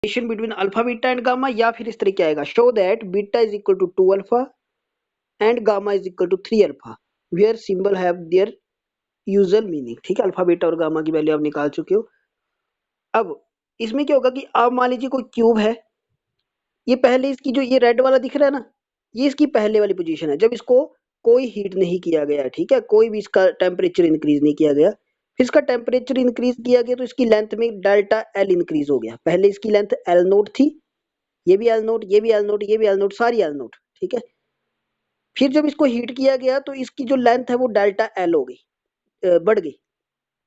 Relation between alpha beta and gamma, या फिर इस तरीके आएगा show that beta is equal to 2 alpha and gamma is equal to 3 alpha where symbol have their usual meaning. ठीक है, alpha beta और gamma की value आप निकाल चुके हो। अब इसमें क्या होगा कि आप मान लीजिए कोई क्यूब है, ये पहले इसकी जो ये रेड वाला दिख रहा है ना, ये इसकी पहले वाली पोजीशन है जब इसको कोई हीट नहीं किया गया है। ठीक है, कोई भी इसका टेम्परेचर इंक्रीज नहीं किया गया, फिर इसका टेम्परेचर इंक्रीज किया गया तो इसकी लेंथ में डेल्टा एल इंक्रीज हो गया। पहले इसकी लेंथ एल नोट थी, ये भी एल नोट, ये भी एल नोट, ये भी एल नोट, सारी एल नोट। ठीक है, फिर जब इसको हीट किया गया तो इसकी जो लेंथ है वो डेल्टा एल हो गई, बढ़ गई।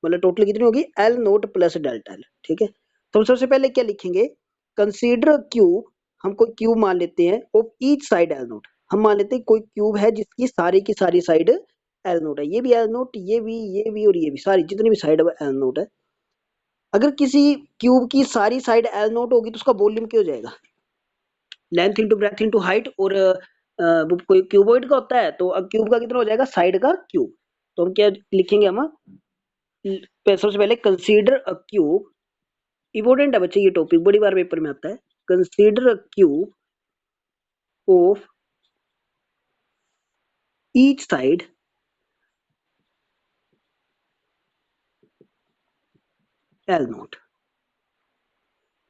मतलब टोटल कितनी होगी, L note plus delta L. ठीक है, तो हम सबसे पहले क्या लिखेंगे, कंसीडर क्यूब, हम कोई क्यूब मान लेते हैं of each side L note. हम मान लेते हैं कोई क्यूब है जिसकी सारी की सारी साइड एल नोट है, ये भी एल नोट, ये भी और ये भी, सारी जितनी भी साइड एल नोट है। अगर किसी क्यूब की सारी साइड एल नोट होगी तो उसका वॉल्यूम क्या हो जाएगा, length into breadth into height, और कोई क्यूबॉइड का होता है तो क्यूब का कितना हो जाएगा, साइड का क्यूब। तो हम क्या लिखेंगे, हम सबसे पहले कंसीडर अ क्यूब, इंपॉर्टेंट है बच्चे ये टॉपिक, बड़ी बार पेपर में आता है। Consider a cube of each side L note,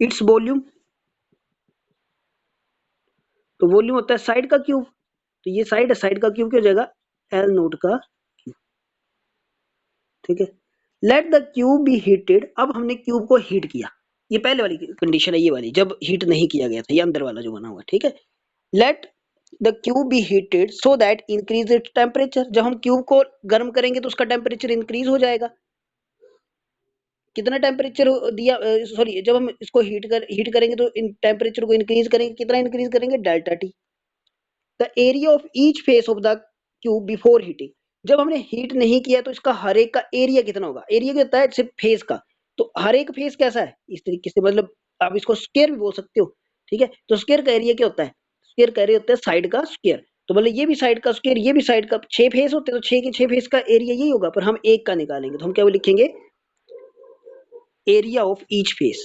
its volume, तो वॉल्यूम होता है साइड का क्यूब, तो ये साइड है, साइड का क्यूब क्या हो जाएगा, एल नोट का क्यूब। ठीक है, let the cube B heated, अब हमने क्यूब को हीट किया, ये पहले वाली कंडीशन है, ये वाली जब हीट नहीं किया गया था, ये अंदर वाला जो बना हुआ। ठीक है, let the cube B heated so that increase its temperature, जब हम क्यूब को गर्म करेंगे तो उसका टेम्परेचर इंक्रीज हो जाएगा। कितना टेम्परेचर दिया, सॉरी, जब हम इसको हीट करेंगे तो इन टेम्परेचर को इंक्रीज करेंगे, कितना इंक्रीज करेंगे, delta T. The area of each face of the cube before heating, जब हमने हीट नहीं किया तो इसका हर एक का एरिया कितना होगा, एरिया क्या होता है सिर्फ फेस का, तो हर एक फेस कैसा है इस तरीके से, मतलब आप इसको स्क्वायर भी बोल सकते हो। ठीक है, तो स्क्वायर का एरिया क्या होता है, स्क्वायर का एरिया होता है साइड का स्क्वायर, तो मतलब ये भी साइड का स्क्वायर, ये भी साइड का, 6 फेस होते हैं तो 6 के 6 फेस का एरिया यही होगा, पर हम एक का निकालेंगे तो हम क्या लिखेंगे, area of each face.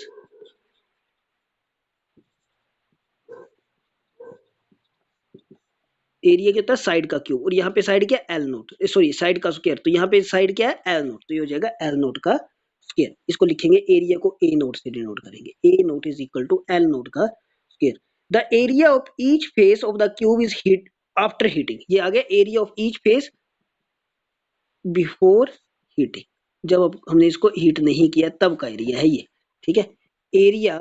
Area क्या होता है साइड का क्यूब, और यहाँ पे साइड क्या है एल नोट, सॉरी साइड का स्क्वायर, तो यहाँ पे साइड क्या है एल नोट, तो ये हो जाएगा एल नोट का स्क्वायर। इसको लिखेंगे, एरिया को ए नोट से डिनोट करेंगे, A naught is equal to L naught का square. The area of each face of the cube is heat after heating, ये आ गया area of each face before heating, जब अब हमने इसको हीट नहीं किया तब का एरिया है ये। ठीक है, area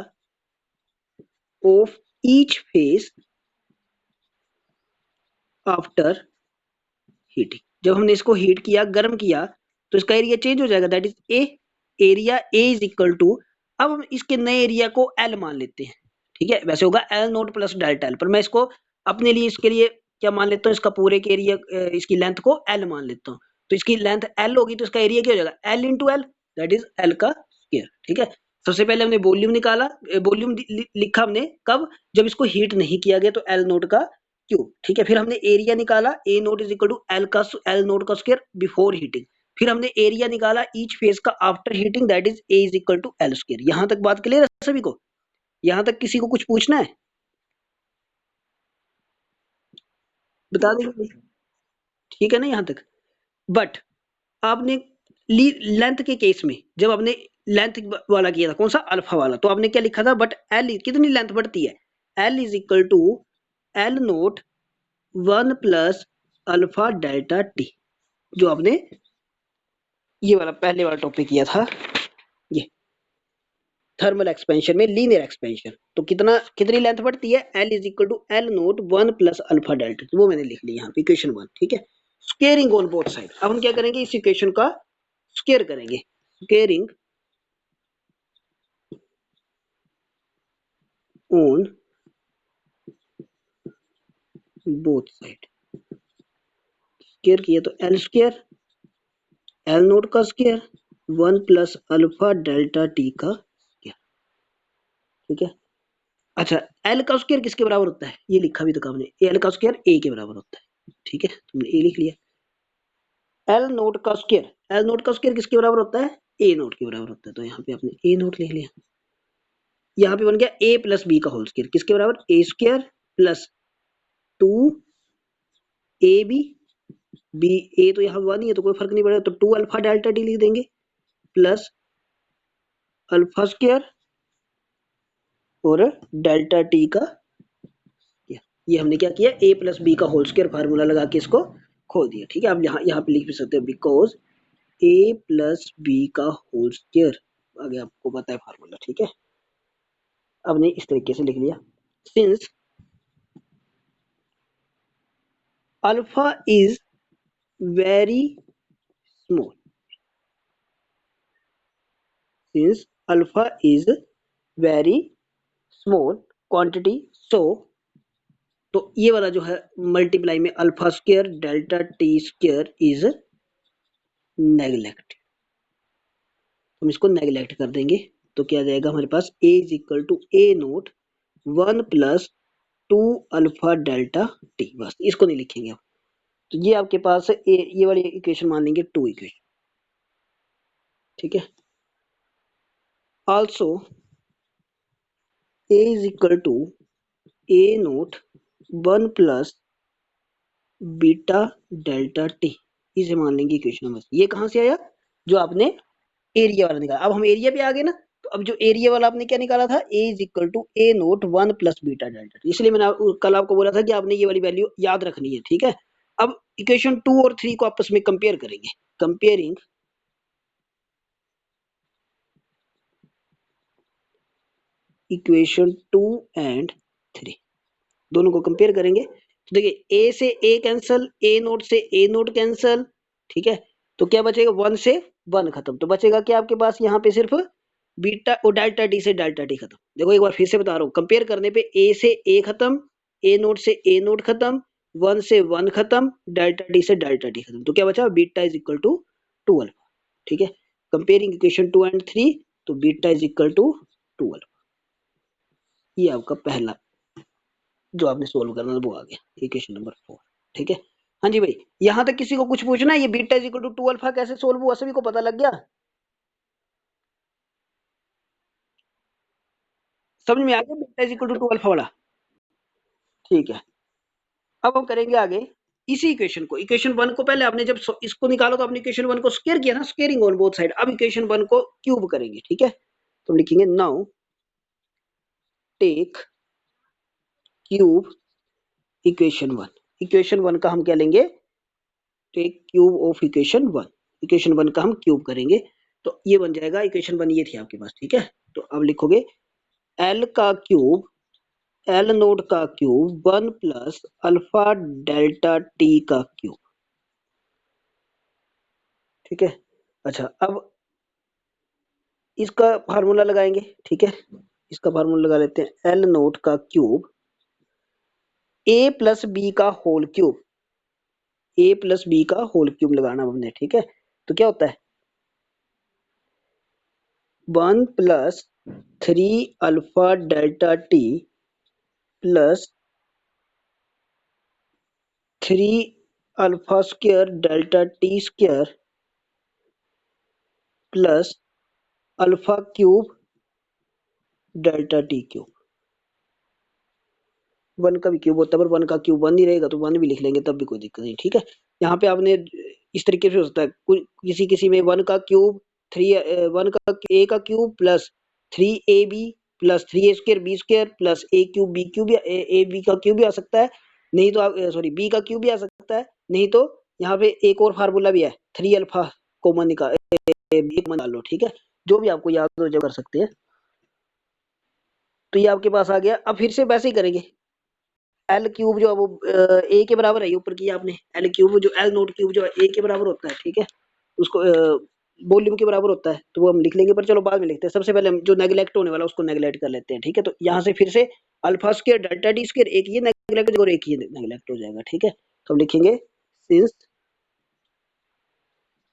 of each face after heating, जब हमने इसको हीट किया, गर्म किया, तो इसका एरिया चेंज हो जाएगा, that is A, area A is equal to, अब हम इसके नए एरिया को एल मान लेते हैं। ठीक है, वैसे होगा L note plus delta L, पर मैं इसको अपने लिए इसके लिए क्या मान लेता हूँ, इसका पूरे के एरिया, इसकी लेंथ को एल मान लेता हूँ, तो इसकी लेंथ एल होगी तो इसका एरिया क्या हो जाएगा, L into L, that is L का स्क्वायर। ठीक है, सबसे पहले हमने वॉल्यूम निकाला, वॉल्यूम लिखा हमने कब, जब इसको हीट नहीं किया गया, तो एल नोट का क्यूब। ठीक है, फिर हमने एरिया निकाला, A naught is equal to L naught का स्क्वायर बिफोर हीटिंग, फिर हमने एरिया निकाला ईच फेज का after heating, that is A is equal to L square. यहां तक बात क्लियर है सभी को, यहां तक किसी को कुछ पूछना है, बता देंगे। ठीक है ना यहां तक, बट आपने लेंथ के केस में जब आपने लेंथ वाला किया था, कौन सा, अल्फा वाला, तो आपने क्या लिखा था, बट एल कितनी लेंथ बढ़ती है, L is equal to L not 1 plus alpha delta T, जो आपने ये वाला पहले वाला टॉपिक किया था, ये थर्मल एक्सपेंशन में लीनियर एक्सपेंशन, तो कितनी लेंथ बढ़ती है, L is equal to L not 1 plus alpha delta, तो वो मैंने लिख लिया यहाँ पे इक्वेशन 1। ठीक है, स्केयरिंग ऑन बोथ साइड, अब हम क्या करेंगे, इस इक्वेशन का स्केयर करेंगे, squaring on both side, square किया तो एल स्केयर, एल नोट का square 1 plus alpha delta T का स्केयर। ठीक है, अच्छा, एल का स्क्वायर किसके बराबर होता है, ये लिखा भी था हमने, एल का स्क्वायर ए के बराबर होता है। ठीक है, तुमने ए लिख लिया, एल नोट का स्क्वायर, एल नोट का स्क्वायर किसके बराबर होता है, ए नोट के बराबर होता है, तो यहाँ पे आपने ए नोट लिख लिया। यहाँ पे बन गया a प्लस बी का होल स्क्वायर, किसके बराबर, ए स्क्वायर प्लस 2ab, बी ए तो यहाँ 1 ही है तो कोई फर्क नहीं पड़ेगा, तो 2 अल्फा डेल्टा टी लिख देंगे प्लस अल्फा स्क्वायर और डेल्टा टी का, ये हमने क्या किया, a प्लस बी का होल स्क्वायर फार्मूला लगा के इसको खोल दिया। ठीक है, आप यहाँ पे लिख भी सकते हो बिकॉज a प्लस बी का होल स्क्वायर, आगे आपको पता है फार्मूला। ठीक है, अब ने इस तरीके से लिख लिया, since alpha is very small, since alpha is very small quantity, so तो ये वाला जो है मल्टीप्लाई में alpha square delta T square is neglect, हम इसको नेग्लेक्ट कर देंगे तो क्या जाएगा हमारे पास, a is equal to A note 1 plus 2 alpha delta T, बस इसको नहीं लिखेंगे अब। तो ये आपके पास ये वाली इक्वेशन मान लेंगे 2 इक्वेशन। ठीक है, also a is equal to A note 1 plus beta delta T, इसे मान लेंगे इक्वेशन नंबर। ये कहां से आया, जो आपने एरिया वाला निकाला। अब हम एरिया पे आ गए ना, तो अब जो एरिया वाला आपने क्या निकाला था, a is equal to A note 1 plus beta delta, इसलिए मैंने कल आपको बोला था कि आपने ये वाली वैल्यू याद रखनी है। ठीक है, अब इक्वेशन 2 और 3 को आपस में कंपेयर करेंगे, कंपेयरिंग इक्वेशन 2 एंड 3, दोनों को कंपेयर करेंगे तो देखिए a से a कैंसल, a नोट से a नोट कैंसल। ठीक है, तो क्या बचेगा, 1 से 1 खत्म, तो बचेगा क्या आपके पास यहाँ पे सिर्फ बीटा और डेल्टा टी से डेल्टा टी खत्म। देखो एक बार फिर से बता रहा हूँ, कंपेयर करने पे a से a खत्म, a नोट से a नोट खत्म, 1 से 1 खत्म, डेल्टा टी से डेल्टा टी खत्म, तो क्या बचा, beta is equal to 2 alpha. ठीक है, कंपेयरिंग इक्वेशन 2 एंड 3, तो beta is equal to 2 alpha. ये आपका पहला जो आपने सोल्व करना है वो आ गया, इक्वेशन नंबर 4। ठीक है, हाँ जी भाई, यहां तक किसी को कुछ पूछना है, ये beta is equal to 2 alpha कैसे सोल्व हुआ, सभी को पता लग गया, समझ में आ गया beta is equal to 2 alpha वाला। ठीक है, अब हम करेंगे आगे इसी इक्वेशन को, इक्वेशन 1 को पहले आपने जब इसको निकाला तो आपने इक्वेशन 1 को स्क्वायर किया ना, स्क्वायरिंग ऑन बोथ साइड, अब इक्वेशन 1 को क्यूब करेंगे। ठीक है, तो हम लिखेंगे now take cube equation 1, equation 1 का हम क्या लेंगे, take cube of equation 1, equation 1 का हम क्यूब करेंगे, तो ये बन जाएगा इक्वेशन 1, ये थी आपके पास। ठीक है, तो अब लिखोगे एल का क्यूब, एल नोड का cube 1 plus alpha delta T का क्यूब। ठीक है, अच्छा अब इसका फार्मूला लगाएंगे। ठीक है, इसका फार्मूला लगा लेते हैं, एल नोट का क्यूब ए प्लस बी का होल क्यूब, ए प्लस बी का होल क्यूब लगाना हमने। ठीक है, तो क्या होता है 1 plus 3 alpha delta T plus 3 alpha square delta T square plus alpha cube delta T cube. 1 का भी क्यूब होता है, पर 1 का क्यूब 1 ही रहेगा, तो 1 भी लिख लेंगे तब भी कोई दिक्कत नहीं। ठीक है, यहाँ पे आपने इस तरीके से हो सकता है, किसी किसी में 1 का क्यूब 3, 1 का ए का cube plus 3ab plus 3a square B square plus A cube B cube, या ए बी का क्यूब भी आ सकता है, नहीं तो आप सॉरी बी का क्यूब भी आ सकता है, नहीं तो यहाँ पे एक और फार्मूला भी है, 3 अल्फा कॉमन निकाल डाल लो। ठीक है, जो भी आपको याद हो जो कर सकते हैं। तो ये आपके पास आ गया, अब फिर से वैसे ही करेंगे, एल क्यूब जो है वो ए के बराबर है, ऊपर किया आपने, एल क्यूब जो एल नोट क्यूब जो है ए के बराबर होता है। ठीक है, उसको वॉल्यूम के बराबर होता है, तो वो हम लिख लेंगे, पर चलो बाद में लिखते हैं, सबसे पहले हम जो नेगलेक्ट होने वाला उसको नेगलेक्ट कर लेते हैं। ठीक है, तो यहाँ से फिर से alpha square delta T square, एक ये नेगलेक्ट और एक ये नेगलेक्ट हो जाएगा। ठीक है, तो हम लिखेंगे since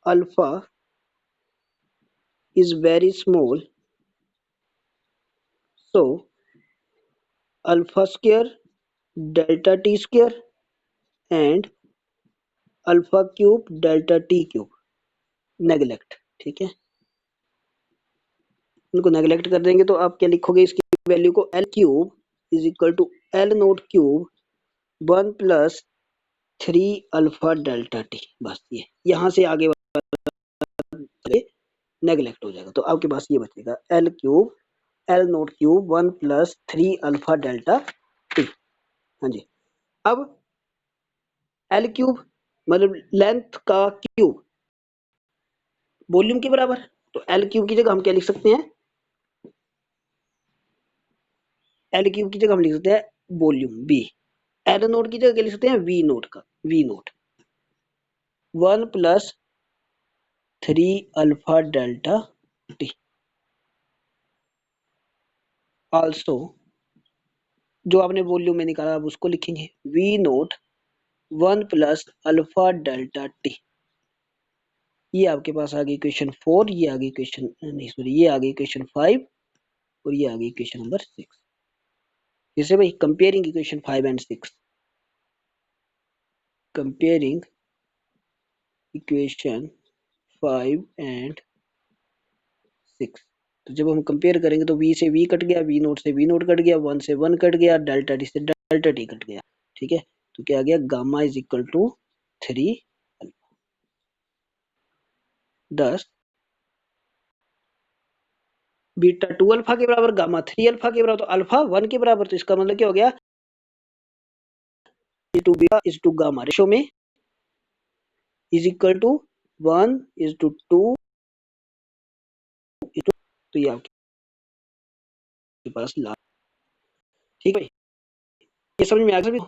alpha is very small, so alpha square delta T square and alpha cube delta T cube neglect. ठीक है, इनको नेगलेक्ट कर देंगे तो आप क्या लिखोगे इसकी वैल्यू को L cube is equal to L not cube 1 plus 3 alpha delta T. बस ये यहाँ से आगे नेगलेक्ट हो जाएगा, तो आपके पास ये बचेगा L cube L not cube 1 plus 3 alpha delta T. हाँ जी, अब एल क्यूब मतलब लेंथ का क्यूब वॉल्यूम के बराबर, तो एल क्यूब की जगह हम क्या लिख सकते हैं, एल क्यूब की जगह हम लिख सकते हैं वॉल्यूम बी। एल नोट की जगह क्या लिख सकते हैं, वी नोट का, V not 1 plus 3 alpha delta T. Also जो आपने वॉल्यूम में निकाला आप उसको लिखेंगे V not 1 plus alpha delta T. ये आपके पास आ गई इक्वेशन 4, ये आ गई इक्वेशन नहीं सॉरी ये आ गई इक्वेशन 5 और ये आ गई इक्वेशन नंबर 6। जैसे भाई comparing equation 5 and 6, comparing equation 5 and 6। तो जब हम कंपेयर करेंगे तो v से v कट गया, v नोट से v नोट कट गया, 1 से 1 कट गया, डेल्टा टी से डेल्टा टी कट गया। ठीक है, तो क्या आ गया, gamma is equal to 3 alpha. Thus beta 2 alpha के बराबर, गामा 3 अल्फा के बराबर, तो अल्फा 1 के बराबर, तो इसका मतलब क्या हो गया, two beta is to gamma ratio में is equal to 1 is to 2 is to, तो ये आपके पास ला। ठीक है, ये समझ में आ गया सभी को?